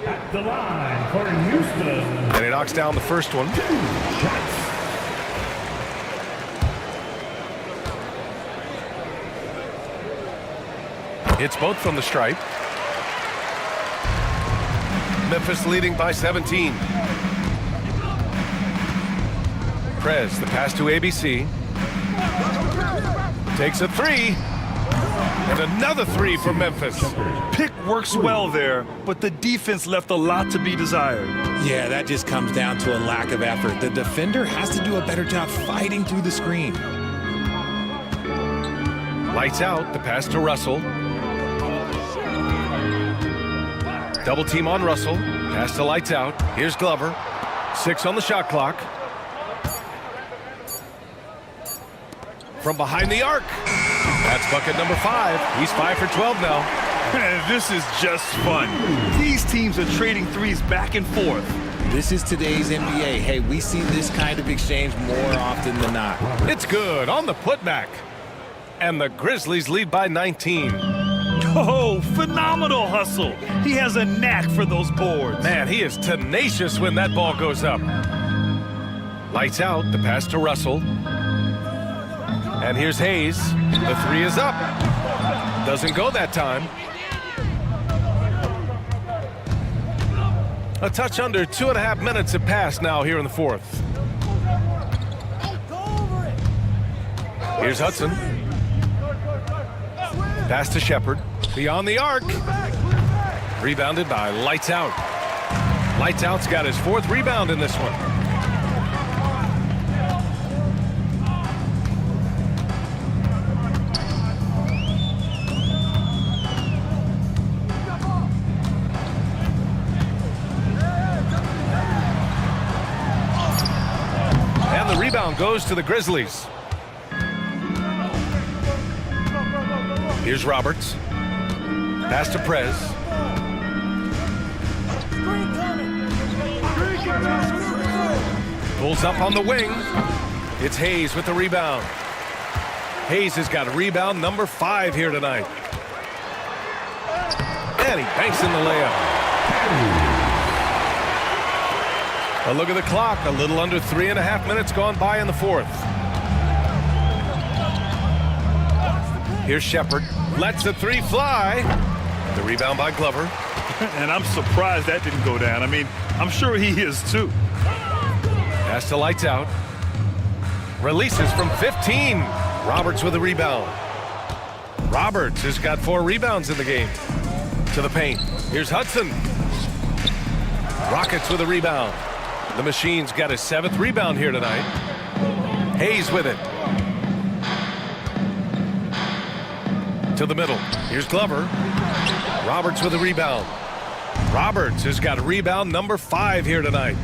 At the line for Houston. And he knocks down the first one. 2 shots. It's both from the stripe. Memphis leading by 17. Prez, the pass to ABC. Takes a 3. And another 3 for Memphis. Pick works well there, but the defense left a lot to be desired. Yeah, that just comes down to a lack of effort. The defender has to do a better job fighting through the screen. Lights out, the pass to Russell. Double team on Russell. Pass to lights out. Here's Glover. 6 on the shot clock. From behind the arc. That's bucket number 5. He's 5 for 12 now. This is just fun. These teams are trading threes back and forth. This is today's NBA. Hey, we see this kind of exchange more often than not. It's good on the putback. And the Grizzlies lead by 19. Oh, phenomenal hustle. He has a knack for those boards. Man, he is tenacious when that ball goes up. Lights out, the pass to Russell. And here's Hayes. The 3 is up. Doesn't go that time. A touch under 2.5 minutes have passed now here in the 4th. Here's Hudson. Pass to Shepard. Beyond the arc. Rebounded by Lights Out. Lights Out's got his 4th rebound in this one. And the rebound goes to the Grizzlies. Here's Roberts. Pass to Prez. Pulls up on the wing. It's Hayes with the rebound. Hayes has got rebound number 5 here tonight. And he banks in the layup. A look at the clock. A little under 3.5 minutes gone by in the 4th. Here's Shepard. Lets the 3 fly. The rebound by Glover. And I'm surprised that didn't go down. I mean, I'm sure he is too. Pass to Lights Out. Releases from 15. Roberts with a rebound. Roberts has got 4 rebounds in the game. To the paint. Here's Hudson. Rockets with a rebound. The Machine's got his 7th rebound here tonight. Hayes with it. To the middle. Here's Glover. Roberts with a rebound. Roberts has got rebound number 5 here tonight.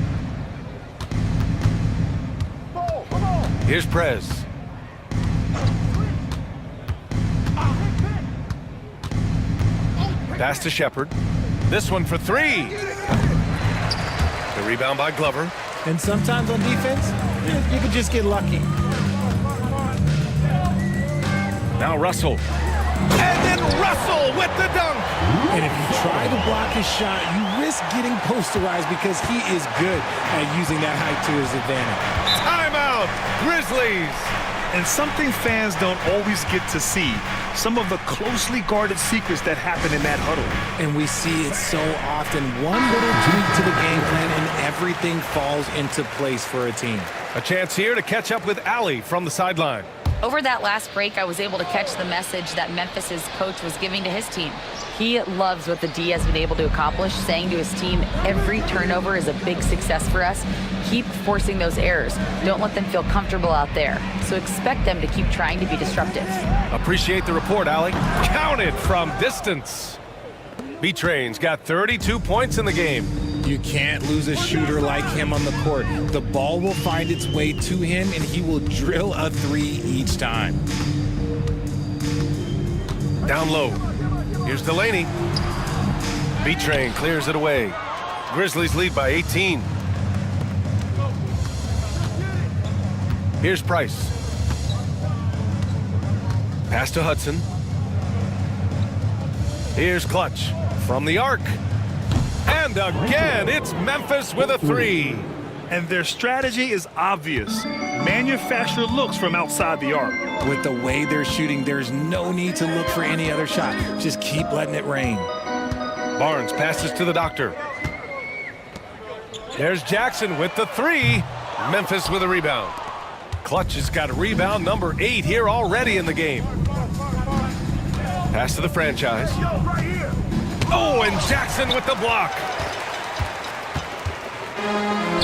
Here's Prez. Pass to Shepard. This one for 3. The rebound by Glover. And sometimes on defense, you can just get lucky. Now Russell. And then Russell with the dunk. And if you try to block his shot, you risk getting posterized because he is good at using that height to his advantage. Timeout, Grizzlies. And something fans don't always get to see, some of the closely guarded secrets that happen in that huddle. And we see it so often. One little tweak to the game plan and everything falls into place for a team. A chance here to catch up with Allie from the sideline. Over that last break, I was able to catch the message that Memphis's coach was giving to his team. He loves what the D has been able to accomplish, saying to his team, every turnover is a big success for us. Keep forcing those errors. Don't let them feel comfortable out there. So expect them to keep trying to be disruptive. Appreciate the report, Allie. Counted from distance. B-Train's got 32 points in the game. You can't lose a shooter like him on the court. The ball will find its way to him, and he will drill a three each time. Down low. Here's Delaney. B-Train clears it away. Grizzlies lead by 18. Here's Price. Pass to Hudson. Here's Clutch from the arc. And again, it's Memphis with a three. And their strategy is obvious. Manufacture looks from outside the arc. With the way they're shooting, there's no need to look for any other shot. Just keep letting it rain. Barnes passes to the doctor. There's Jackson with the three. Memphis with a rebound. Clutch has got rebound number 8 here already in the game. Pass to the franchise. Oh, and Jackson with the block.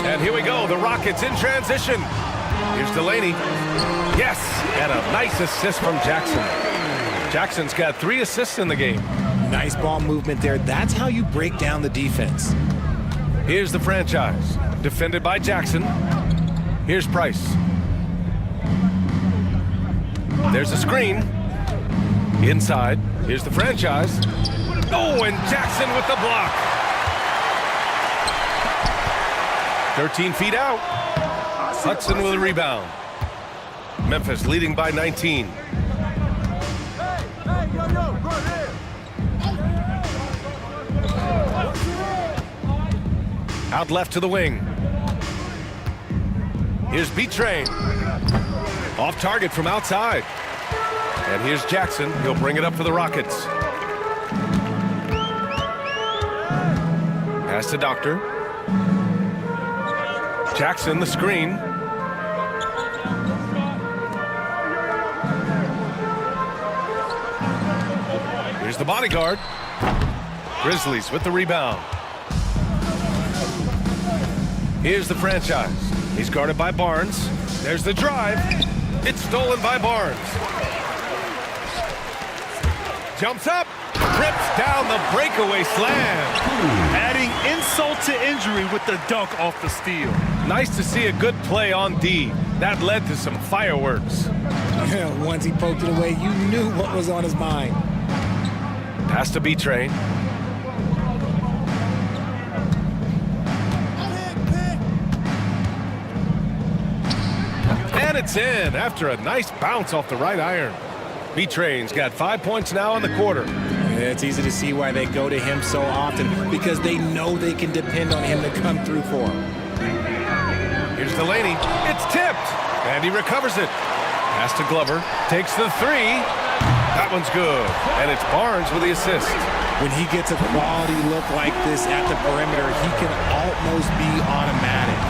And here we go, the Rockets in transition. Here's Delaney. Yes, and a nice assist from Jackson. Jackson's got 3 assists in the game. Nice ball movement there. That's how you break down the defense. Here's the franchise, defended by Jackson. Here's Price. There's a screen. Inside, here's the franchise. Oh, and Jackson with the block. 13 feet out. Hudson with a rebound. Memphis leading by 19. Out left to the wing. Here's B-Train. Off target from outside. And here's Jackson. He'll bring it up for the Rockets. Pass to Doctor. Jackson, the screen. Here's the bodyguard. Grizzlies with the rebound. Here's the franchise. He's guarded by Barnes. There's the drive. It's stolen by Barnes. Jumps up. Rips down the breakaway slam. Adding insult to injury with the dunk off the steal. Nice to see a good play on D. That led to some fireworks. Once he poked it away, you knew what was on his mind. Pass to B-Train. And it's in after a nice bounce off the right iron. B-Train's got 5 points now in the quarter. It's easy to see why they go to him so often, because they know they can depend on him to come through for them. Here's Delaney. It's tipped, and he recovers it. Pass to Glover. Takes the three. That one's good, and it's Barnes with the assist. When he gets a quality look like this at the perimeter, he can almost be automatic.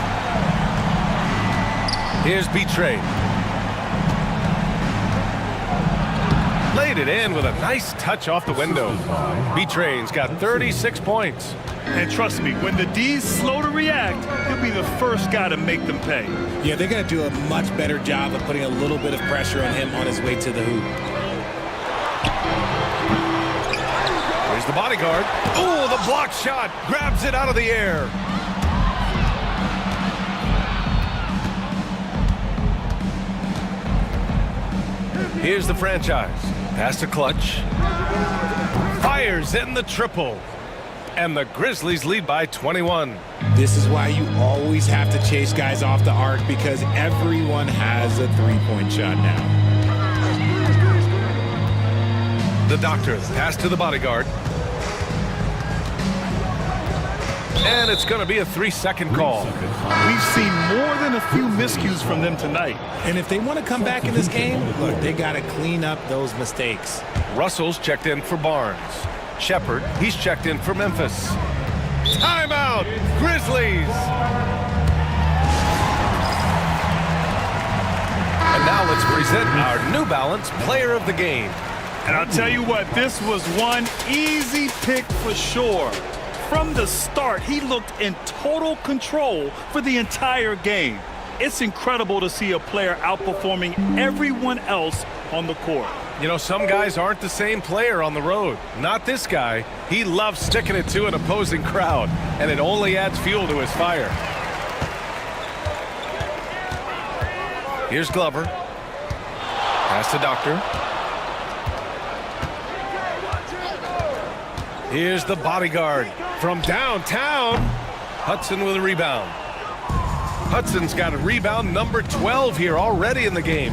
Here's B-Train. Laid it in with a nice touch off the window. B-Train's got 36 points. And trust me, when the D's slow to react, he'll be the first guy to make them pay. Yeah, they're going to do a much better job of putting a little bit of pressure on him on his way to the hoop. Here's the bodyguard. Oh, the block shot. Grabs it out of the air. Here's the franchise. Pass to Clutch. Fires in the triple. And the Grizzlies lead by 21. This is why you always have to chase guys off the arc, because everyone has a three-point shot now. The Doctor, pass to the bodyguard. And it's going to be a 3-second call. We've seen more than a few miscues from them tonight. And if they want to come back in this game, look, they got to clean up those mistakes. Russell's checked in for Barnes. Shepard, he's checked in for Memphis. Timeout, Grizzlies! And now Now let's present our New Balance Player of the Game. And I'll tell you what, this was one easy pick for sure. From the start, he looked in total control for the entire game. It's incredible to see a player outperforming everyone else on the court. You know, some guys aren't the same player on the road. Not this guy. He loves sticking it to an opposing crowd, and it only adds fuel to his fire. Here's Glover. Pass to Doctor. Here's the bodyguard from downtown. Hudson with a rebound. Hudson's got a rebound number 12 here already in the game.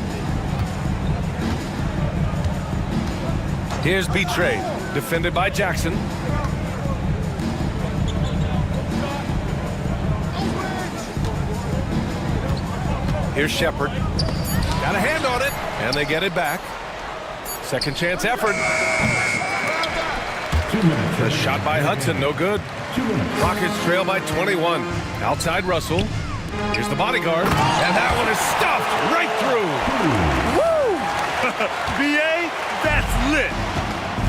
Here's Betray, defended by Jackson. Here's Shepard. Got a hand on it, and they get it back. Second chance effort. The shot by Hudson, no good. Rockets trail by 21. Outside Russell. Here's the bodyguard, and that one is stuffed right through. Woo! BA, that's lit.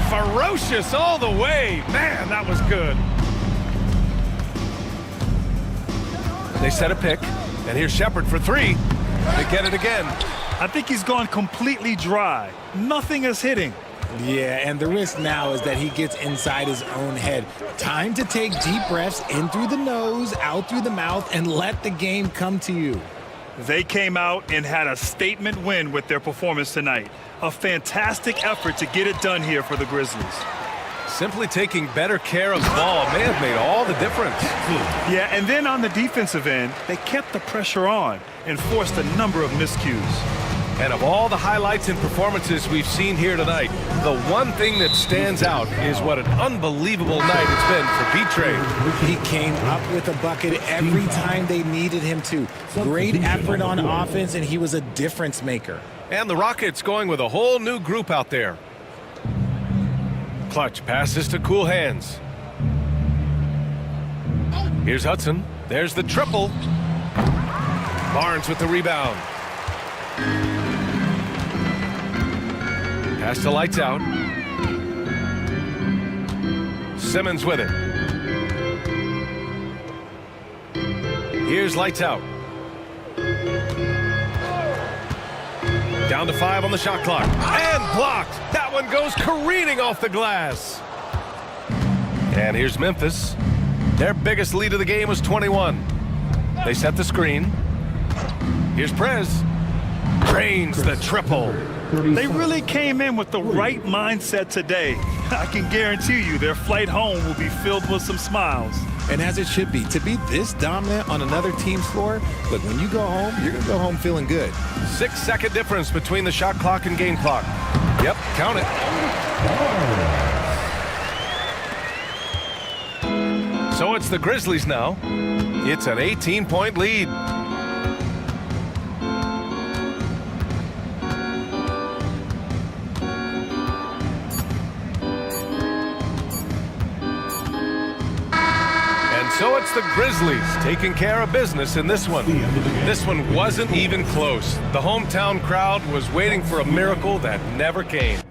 Ferocious all the way. Man, that was good. They set a pick, and here's Shepard for three. They get it again. I think he's gone completely dry. Nothing is hitting. Yeah, and the risk now is that he gets inside his own head. Time to take deep breaths in through the nose, out through the mouth, and let the game come to you. They came out and had a statement win with their performance tonight. A fantastic effort to get it done here for the Grizzlies. Simply taking better care of the ball may have made all the difference. Yeah, and then on the defensive end, they kept the pressure on and forced a number of miscues. And of all the highlights and performances we've seen here tonight, the one thing that stands out is what an unbelievable night it's been for Betray. He came up with a bucket every time they needed him to. Great effort on offense, and he was a difference maker. And the Rockets going with a whole new group out there. Clutch passes to cool hands. Here's Hudson. There's the triple. Barnes with the rebound. Pass to Lights Out. Simmons with it. Here's Lights Out. Down to 5 on the shot clock. And blocked. That one goes careening off the glass. And here's Memphis. Their biggest lead of the game was 21. They set the screen. Here's Prez. Drains the triple. They really came in with the right mindset today. I can guarantee you their flight home will be filled with some smiles. And as it should be, to be this dominant on another team's floor, look, when you go home, you're going to go home feeling good. 6-second difference between the shot clock and game clock. Yep, count it. So it's the Grizzlies now. It's an 18-point lead. So it's the Grizzlies taking care of business in this one. This one wasn't even close. The hometown crowd was waiting for a miracle that never came.